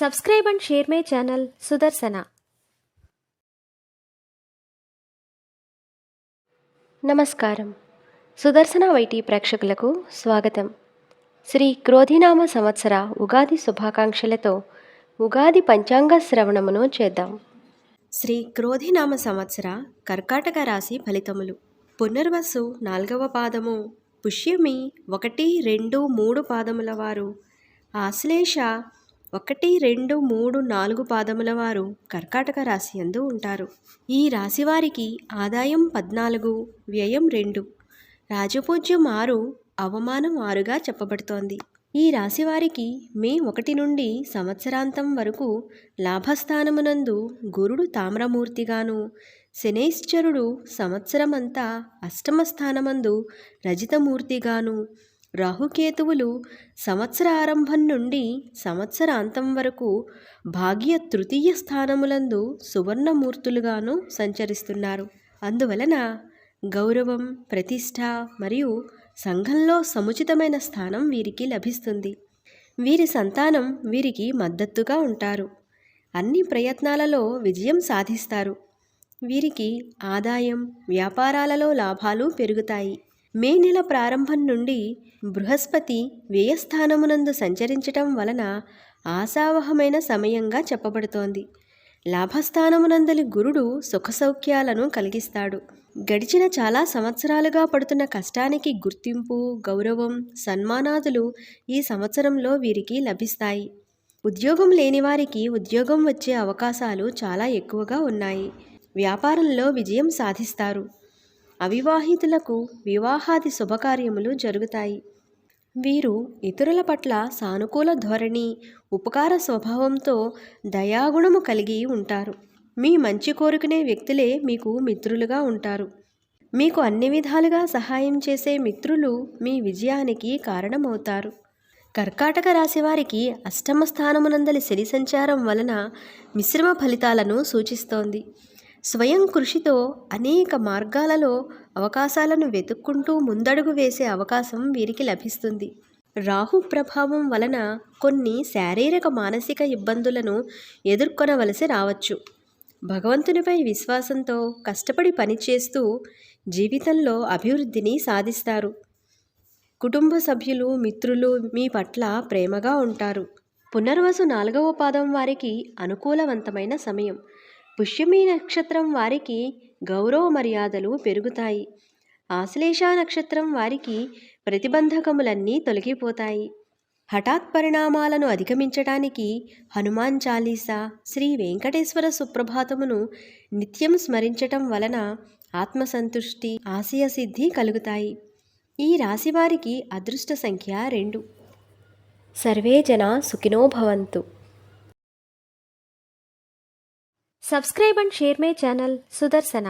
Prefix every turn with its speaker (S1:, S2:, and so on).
S1: Subscribe and share my channel Sudarshana. నమస్కారం. Sudarshana YT ప్రేక్షకులకు స్వాగతం. శ్రీ క్రోధినామ సంవత్సర ఉగాది శుభాకాంక్షలతో ఉగాది పంచాంగ శ్రవణమును చేద్దాం. శ్రీ క్రోధినామ సంవత్సర కర్కాటక రాశి ఫలితములు. పునర్వసు 4వ పాదము, పుష్యమి 1, 2, 3 పాదముల వారు, ఆశ్లేష 1, 2, 3, 4 పాదముల వారు కర్కాటక రాశి యందు ఉంటారు. ఈ రాశి వారికి ఆదాయం 14, వ్యయం 2, రాజపూజ్యం 6, అవమానం 6గా చెప్పబడుతోంది. ఈ రాశి వారికి మే 1 నుండి సంవత్సరాంతం వరకు లాభస్థానమునందు గురుడు తామ్రమూర్తిగాను, శనైశ్చరుడు సంవత్సరమంతా అష్టమ స్థానమందు రజితమూర్తిగాను, రాహుకేతువులు సంవత్సర ఆరంభం నుండి సంవత్సరాంతం వరకు భాగ్య తృతీయ స్థానములందు సువర్ణమూర్తులుగాను సంచరిస్తున్నారు. అందువలన గౌరవం, ప్రతిష్ట మరియు సంఘంలో సముచితమైన స్థానం వీరికి లభిస్తుంది. వీరి సంతానం వీరికి మద్దతుగా ఉంటారు. అన్ని ప్రయత్నాలలో విజయం సాధిస్తారు. వీరికి ఆదాయం, వ్యాపారాలలో లాభాలు పెరుగుతాయి. మే నెల ప్రారంభం నుండి బృహస్పతి వ్యయస్థానమునందు సంచరించటం వలన ఆశావహమైన సమయంగా చెప్పబడుతోంది. లాభస్థానమునందలి గురుడు సుఖసౌఖ్యాలను కలిగిస్తాడు. గడిచిన చాలా సంవత్సరాలుగా పడుతున్న కష్టానికి గుర్తింపు, గౌరవం, సన్మానాదులు ఈ సంవత్సరంలో వీరికి లభిస్తాయి. ఉద్యోగం లేని వారికి ఉద్యోగం వచ్చే అవకాశాలు చాలా ఎక్కువగా ఉన్నాయి. వ్యాపారంలో విజయం సాధిస్తారు. అవివాహితులకు వివాహాది శుభకార్యములు జరుగుతాయి. వీరు ఇతరుల పట్ల సానుకూల ధోరణి, ఉపకార స్వభావంతో దయాగుణము కలిగి ఉంటారు. మీ మంచి కోరుకునే వ్యక్తులే మీకు మిత్రులుగా ఉంటారు. మీకు అన్ని విధాలుగా సహాయం చేసే మిత్రులు మీ విజయానికి కారణమవుతారు. కర్కాటక రాశి వారికి అష్టమ స్థానమునందలి శని సంచారం వలన మిశ్రమ ఫలితాలను సూచిస్తోంది. స్వయం కృషితో అనేక మార్గాలలో అవకాశాలను వెతుక్కుంటూ ముందడుగు వేసే అవకాశం వీరికి లభిస్తుంది. రాహు ప్రభావం వలన కొన్ని శారీరక, మానసిక ఇబ్బందులను ఎదుర్కొనవలసి రావచ్చు. భగవంతునిపై విశ్వాసంతో కష్టపడి పనిచేస్తూ జీవితంలో అభివృద్ధిని సాధిస్తారు. కుటుంబ సభ్యులు, మిత్రులు మీ పట్ల ప్రేమగా ఉంటారు. పునర్వసు 4వ పాదం వారికి అనుకూలవంతమైన సమయం. పుష్యమి నక్షత్రం వారికి గౌరవ మర్యాదలు పెరుగుతాయి. ఆశ్లేష నక్షత్రం వారికి ప్రతిబంధకములన్నీ తొలగిపోతాయి. హఠాత్ పరిణామాలను అధిగమించటానికి హనుమాన్ చాలీసా, శ్రీ వెంకటేశ్వర సుప్రభాతమును నిత్యం స్మరించటం వలన ఆత్మసంతుష్టి, ఆశయ సిద్ధి కలుగుతాయి. ఈ రాశి వారికి అదృష్ట సంఖ్య 2. సర్వే జనా సుఖినో భవంతు. Subscribe and share my channel Sudarshana.